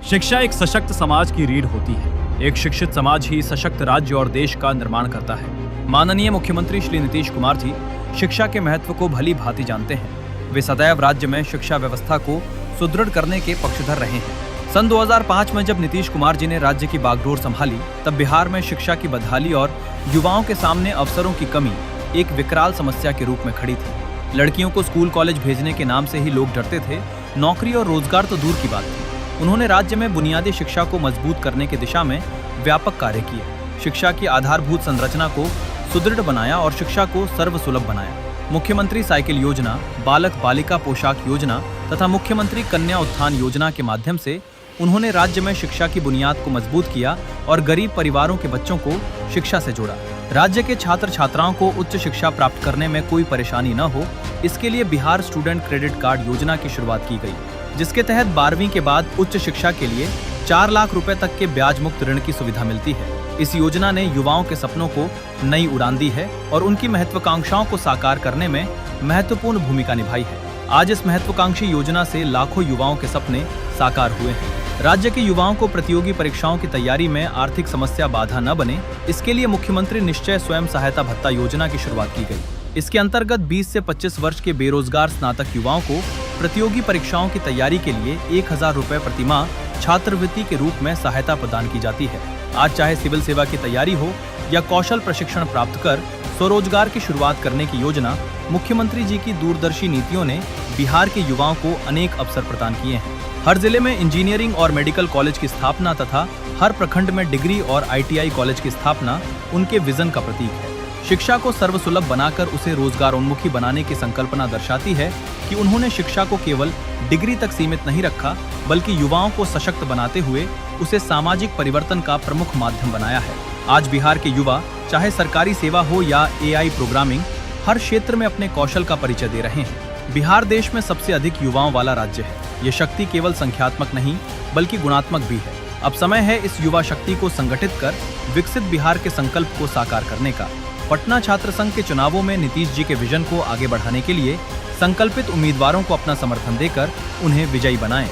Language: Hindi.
शिक्षा एक सशक्त समाज की रीढ़ होती है। एक शिक्षित समाज ही सशक्त राज्य और देश का निर्माण करता है। माननीय मुख्यमंत्री श्री नीतीश कुमार जी शिक्षा के महत्व को भली भांति जानते हैं। वे सदैव राज्य में शिक्षा व्यवस्था को सुदृढ़ करने के पक्षधर रहे हैं। सन 2005 में जब नीतीश कुमार जी ने राज्य की बागडोर संभाली, तब बिहार में शिक्षा की बदहाली और युवाओं के सामने अवसरों की कमी एक विकराल समस्या के रूप में खड़ी थी। लड़कियों को स्कूल कॉलेज भेजने के नाम से ही लोग डरते थे। नौकरी और रोजगार तो दूर की बात थी। उन्होंने राज्य में बुनियादी शिक्षा को मजबूत करने की दिशा में व्यापक कार्य किए। शिक्षा की आधारभूत संरचना को सुदृढ़ बनाया और शिक्षा को सर्वसुलभ बनाया। मुख्यमंत्री साइकिल योजना, बालक बालिका पोशाक योजना तथा मुख्यमंत्री कन्या उत्थान योजना के माध्यम से उन्होंने राज्य में शिक्षा की बुनियाद को मजबूत किया और गरीब परिवारों के बच्चों को शिक्षा से जोड़ा। राज्य के छात्र छात्राओं को उच्च शिक्षा प्राप्त करने में कोई परेशानी न हो, इसके लिए बिहार स्टूडेंट क्रेडिट कार्ड योजना की शुरुआत की गई, जिसके तहत 12वीं के बाद उच्च शिक्षा के लिए 4 लाख रुपए तक के ब्याज मुक्त ऋण की सुविधा मिलती है। इस योजना ने युवाओं के सपनों को नई उड़ान दी है और उनकी महत्वाकांक्षाओं को साकार करने में महत्वपूर्ण भूमिका निभाई है। आज इस महत्वाकांक्षी योजना से लाखों युवाओं के सपने साकार हुए हैं। राज्य के युवाओं को प्रतियोगी परीक्षाओं की तैयारी में आर्थिक समस्या बाधा न बने, इसके लिए मुख्यमंत्री निश्चय स्वयं सहायता भत्ता योजना की शुरुआत की गई। इसके अंतर्गत 20 से 25 वर्ष के बेरोजगार स्नातक युवाओं को प्रतियोगी परीक्षाओं की तैयारी के लिए 1000 रुपए प्रति माह छात्रवृत्ति के रूप में सहायता प्रदान की जाती है। आज चाहे सिविल सेवा की तैयारी हो या कौशल प्रशिक्षण प्राप्त कर स्वरोजगार की शुरुआत करने की योजना, मुख्यमंत्री जी की दूरदर्शी नीतियों ने बिहार के युवाओं को अनेक अवसर प्रदान किए हैं। हर जिले में इंजीनियरिंग और मेडिकल कॉलेज की स्थापना तथा हर प्रखंड में डिग्री और ITI कॉलेज की स्थापना उनके विजन का प्रतीक है। शिक्षा को सर्वसुलभ बनाकर उसे रोजगारोन्मुखी बनाने की संकल्पना दर्शाती है कि उन्होंने शिक्षा को केवल डिग्री तक सीमित नहीं रखा, बल्कि युवाओं को सशक्त बनाते हुए उसे सामाजिक परिवर्तन का प्रमुख माध्यम बनाया है। आज बिहार के युवा चाहे सरकारी सेवा हो या AI प्रोग्रामिंग, हर क्षेत्र में अपने कौशल का परिचय दे रहे हैं। बिहार देश में सबसे अधिक युवाओं वाला राज्य है। ये शक्ति केवल संख्यात्मक नहीं, बल्कि गुणात्मक भी है। अब समय है इस युवा शक्ति को संगठित कर विकसित बिहार के संकल्प को साकार करने का। पटना छात्र संघ के चुनावों में नीतीश जी के विजन को आगे बढ़ाने के लिए संकल्पित उम्मीदवारों को अपना समर्थन देकर उन्हें विजयी बनाएं।